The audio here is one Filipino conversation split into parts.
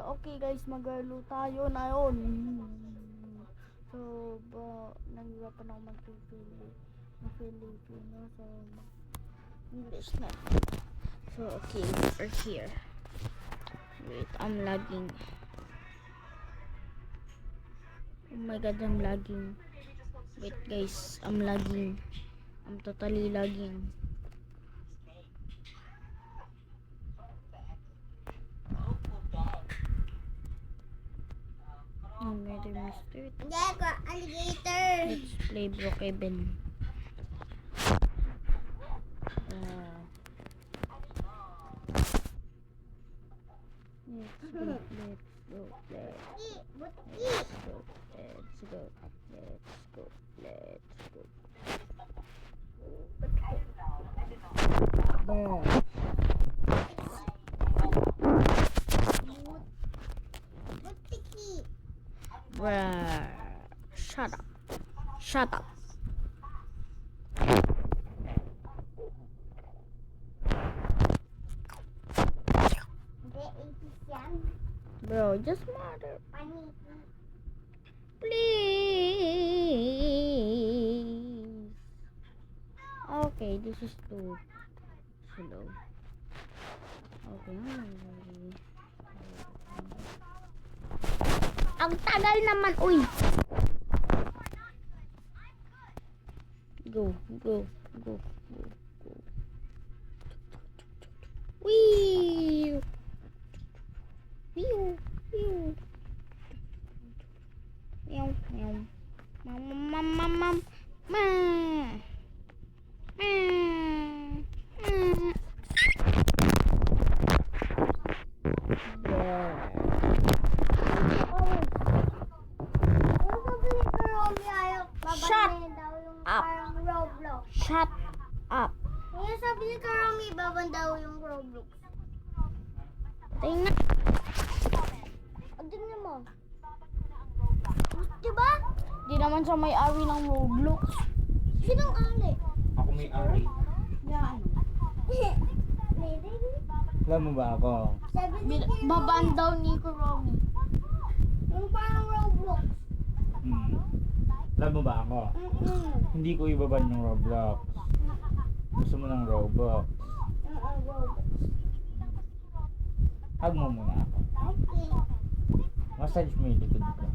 So, okay guys, maglaro tayo na yun. So, nag-iwapan ako mag-Filipino. So, English na. So, okay, we're here. Wait, I'm lagging. Oh my god, I'm lagging. Wait guys, I'm lagging. I'm totally lagging. Another mystery. Diego, alligator. Let's play Brookhaven. Let's go. Bruh. Shut up. Shut up. Bro, just mother. Please. Okay, this is too slow. Okay, ang tagal naman, uy. Go. Wee. Meow. Mam. Shut up. Kaya sabi ni Karami, baban daw yung Roblox. Tingnan. Tingnan mo. Diba? Di naman siya may-ari ng Roblox. Sinong ali? Ako may ari. Yan. Alam mo ba ako? Sabi ni Baban daw ni Kuromi. yung parang Roblox. Alam mo ba ako? Hindi ko ibaban yung Roblox. Gusto mo ng Roblox. Roblox. Hug mo muna ako. Okay. Massage mo yung likod ko.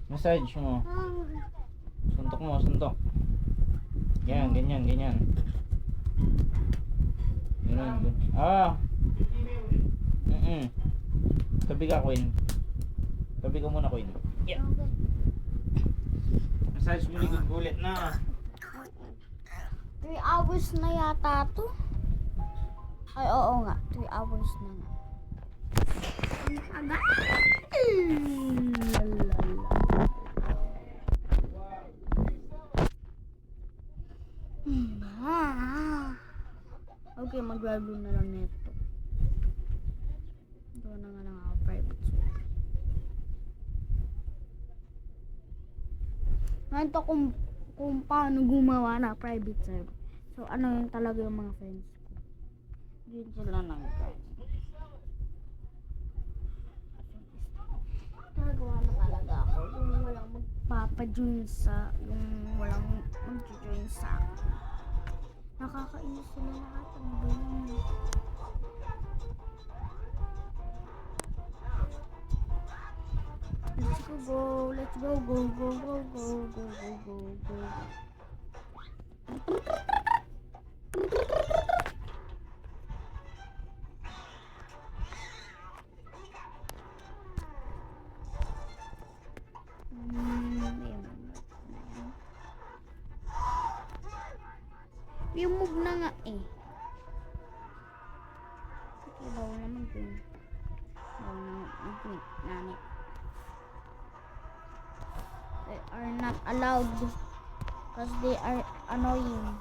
Massage mo. Suntok. Yan, ganyan. Ganyan. Tabi ka, Queen. Tabi ka muna, Queen. Yeah. Massage mo likod ko ulit na. 3 hours na yata to. Ay, oo nga. 3 hours na nga. Okay, maglaro na lang neto. Doon na nga lang ako private server. Ganito kung paano gumawa na private server. So, ano yung talaga yung mga friends ko. Yun sila nang nagawa na talaga ako. Yung walang magpapajoin sa, yung walang mag-join sa akin. Nakakainis sila lahat. Ano ba yun? Let's go. Go. Yung move na nga eh. Okay, bawal naman dun. Bawal naman. Nani. They are not allowed because they are annoying.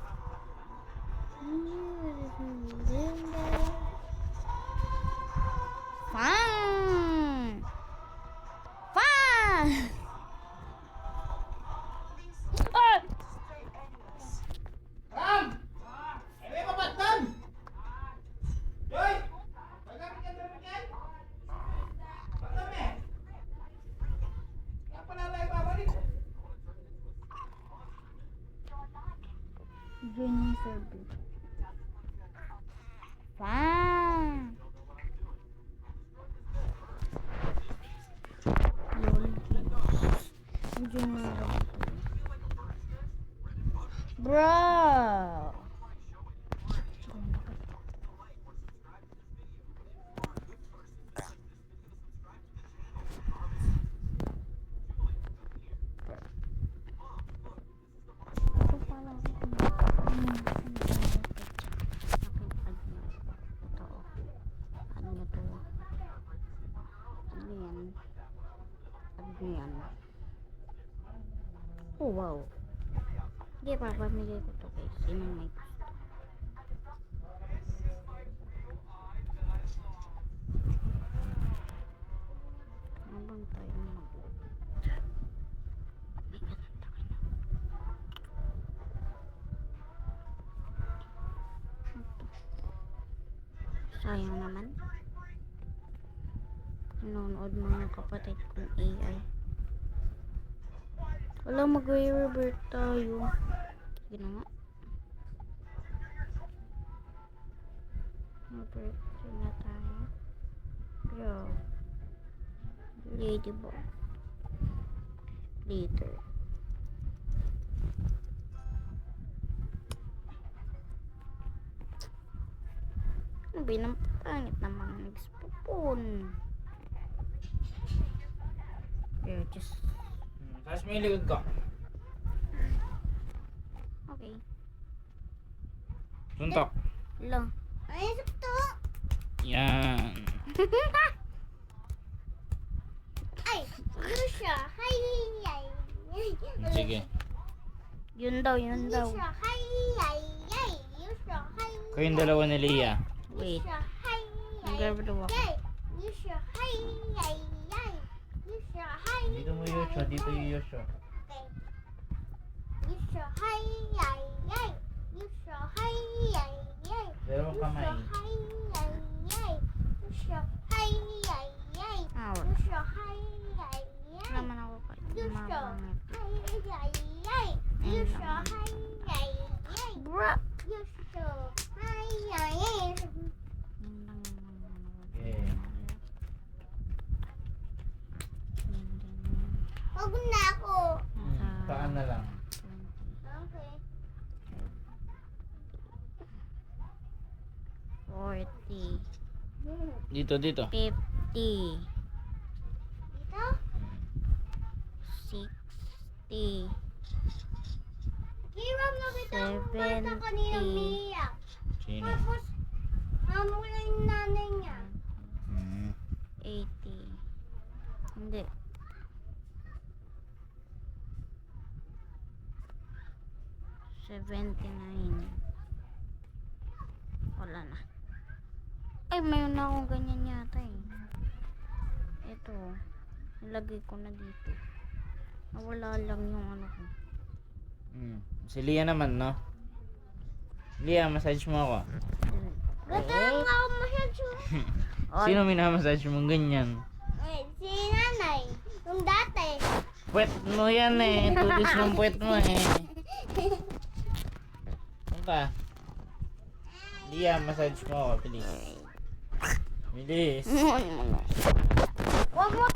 Fun! Join yung server. Fun! LOL games. Join na lang. Bro! Oh wow. Hindi pa pamigay ko to guys. Sinong may gusto. Habang tayo mag sayang naman. Nanonood mga kapatid kong AI. Wala, mag-revert tayo. Sige na nga. Revert na tayo. Yo. Ladybug. Later. Ano ba yun? Ang pangit na mga nagspupon. Yo, just... Tapos may likod ko. Okay. Suntok. Lang. Ay, sakto. Yan. Ay, Yusha. Hi, ay. Sige. Yun daw, yun daw. Yusha, hi, ay, ay. Yusha, hi. Kayong dalawa ni Leah. Wait. Yusha, hi, ay. Naglalaro ako. Ay, Yusha, hi, ay, ay. Yusha, hi. Dito mo Yoshua, dito yung Yoshua. Okay. Yusha, hi, ay, ay. Yusha, hi, ay, ay. Dalawang kamay. Yusha, hi, ay, ay. Yusha, hi, ay, ay. Ow. Yusha, hi, ay, ay. Naman ako pa. Yusha, Mabangit. hi, ay, ay. Yusha, hi, ay, ay. Bro! Yusha, hi, ay, ay. Okay. Huwag na ako. Paan na lang. Okay. 40. Dito, dito. 50. Dito? 60. Hiram na kita ang bata kanina 70. umiiyak. Sino? Tapos, hamula yung nanay niya. 80. Hindi. 79. Wala na. Ay, mayroon na akong ganyan yata eh. Ito. Nilagay ko na dito. Nawala lang yung ano ko. Si Leah naman, no? Leah, massage mo ako. Gata nga ako masyadyo. Sino minamassage mo ganyan? Eh, si nanay. Yung dati. Puwet mo yan eh. Tulis ng puwet mo eh. Punta. Leah, massage mo ako, please. Bilis. Huwag mo